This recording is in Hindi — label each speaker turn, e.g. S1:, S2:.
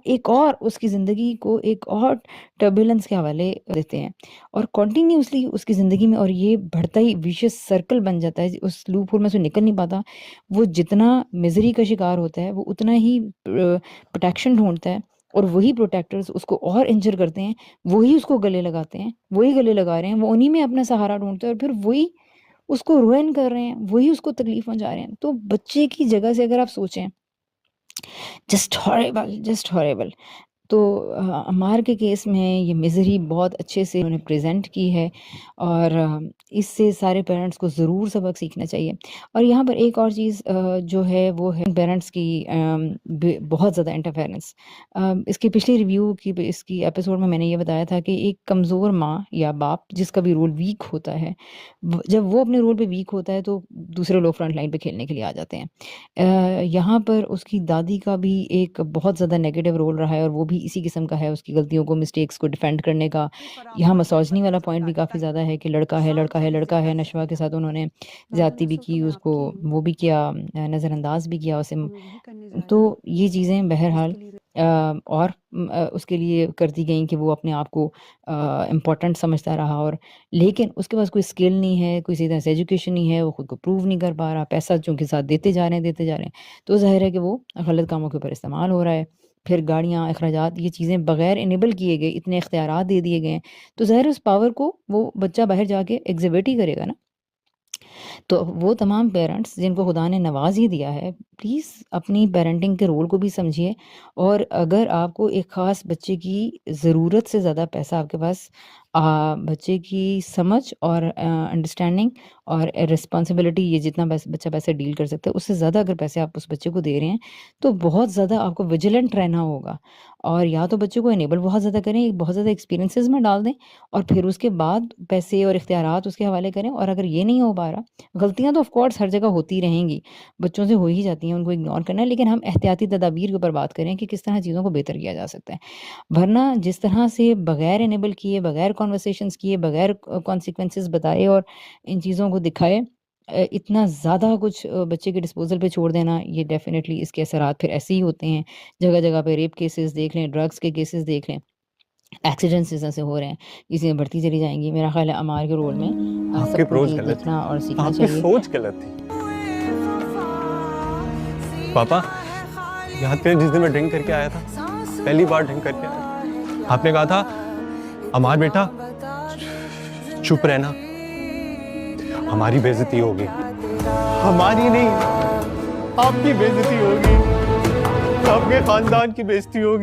S1: एक और उसकी ज़िंदगी को एक और टर्बुलेंस के हवाले देते हैं और कंटिन्यूअसली उसकी ज़िंदगी में, और ये बढ़ता ही विशियस सर्कल बन जाता है, उस लूप होल में से निकल नहीं पाता। वो जितना मिज़री का शिकार होता है, वो उतना ही प्रोटेक्शन ढूँढता है, और वही प्रोटेक्टर्स उसको और इंजर करते हैं, वही उसको गले लगाते हैं, वही गले लगा रहे हैं, वो उन्हीं में अपना सहारा ढूँढते हैं और फिर वही उसको रुइन कर रहे हैं, वही उसको तकलीफ़ पहुँचा रहे हैं। तो बच्चे की जगह से अगर आप सोचें, जस्ट हॉरिबल। तो अम्मार के केस में ये मिज़री बहुत अच्छे से उन्होंने प्रेज़ेंट की है, और इससे सारे पेरेंट्स को ज़रूर सबक सीखना चाहिए। और यहाँ पर एक और चीज़ जो है वो है पेरेंट्स की बहुत ज़्यादा इंटरफेरेंस। इसके पिछले रिव्यू की इसकी एपिसोड में मैंने ये बताया था कि एक कमज़ोर माँ या बाप जिसका भी रोल वीक होता है, जब वो अपने रोल पे वीक होता है तो दूसरे लोग फ्रंट लाइन पे खेलने के लिए आ जाते हैं। यहाँ पर उसकी दादी का भी एक बहुत ज़्यादा नेगेटिव रोल रहा है, और वो भी इसी किस्म का है, उसकी गलतियों को, मिस्टेक्स को डिफेंड करने का। यहाँ मिसोजिनी वाला पॉइंट भी काफ़ी ज़्यादा है कि लड़का है, लड़का है, लड़का है, नशवा के साथ उन्होंने ज़्यादती भी की, उसको वो भी किया, नज़रअंदाज भी किया उसे। तो ये चीज़ें बहरहाल और उसके लिए कर दी गई कि वो अपने आप को इम्पोर्टेंट समझता रहा, और लेकिन उसके पास कोई स्किल नहीं है, कोई सीधा से एजुकेशन नहीं है, वो खुद को प्रूव नहीं कर पा रहा, पैसा चूँकि साथ देते जा रहे हैं, देते जा रहे हैं, तो ज़ाहिर है कि वो गलत कामों के ऊपर इस्तेमाल हो रहा है। फिर गाड़ियाँ, अखराजात, ये चीज़ें बगैर इनेबल किए गए इतने इख्तियारात दे दिए गए हैं, तो ज़ाहिर है उस पावर को वो बच्चा बाहर जाके एग्ज़िबिट ही करेगा ना। तो वो तमाम पेरेंट्स जिनको खुदा ने नवाज़ ही दिया है, प्लीज़ अपनी पेरेंटिंग के रोल को भी समझिए, और अगर आपको एक ख़ास बच्चे की ज़रूरत से ज़्यादा पैसा आपके पास बच्चे की समझ और अंडरस्टैंडिंग और रिस्पॉन्सिबिलिटी, ये जितना बच्चा पैसे डील कर सकता है, उससे ज़्यादा अगर पैसे आप उस बच्चे को दे रहे हैं, तो बहुत ज़्यादा आपको विजिलेंट रहना होगा। और या तो बच्चे को इनेबल बहुत ज़्यादा करें, बहुत ज़्यादा एक्सपीरियंसेस में डाल दें, और फिर उसके बाद पैसे और इख्तियारात उसके हवाले करें। और अगर ये नहीं हो पा रहा, गलतियाँ तो ऑफ कोर्स हर जगह होती रहेंगी, बच्चों से हो ही जाती हैं, उनको इग्नोर करना है, लेकिन हम एहतियाती तदाबीर के ऊपर बात करें कि किस तरह चीज़ों को बेहतर किया जा सकता है। वरना जिस तरह से बगैर इनेबल किए, बगैर कॉन्वर्सेशंस किए, बगैर कॉन्सिक्वेंसेस बताए और इन चीज़ों को दिखाए, इतना ज़्यादा कुछ बच्चे के डिस्पोज़ल पे छोड़ देना, ये डेफ़िनेटली इसके असरात फिर ऐसे ही होते हैं। जगह-जगह पे रेप केसेस देख लें, ड्रग्स के केसेस देख लें, एक्सीडेंट्स इस तरह से हो रहे हैं, चीज़ें बढ़ती चली जाएँगी। मेरा ख़्याल है अमार के रोल में
S2: आपकी
S1: सबको
S2: अप्रोच
S1: ये
S2: गलत
S1: देखना और
S2: थी,
S1: सीखना
S2: आपकी
S1: चाहिए।
S2: सोच गलत थी। पापा, याद करें जिस दिन मैं ड्रिंक करके आया था, पहली बार ड्रिंक करके आया था, आपने कहा था अमार बेटा चुप रहना, हमारी बेइज्जती होगी। हमारी नहीं, आपकी बेइज्जती होगी, आपके खानदान की बेइज्जती होगी।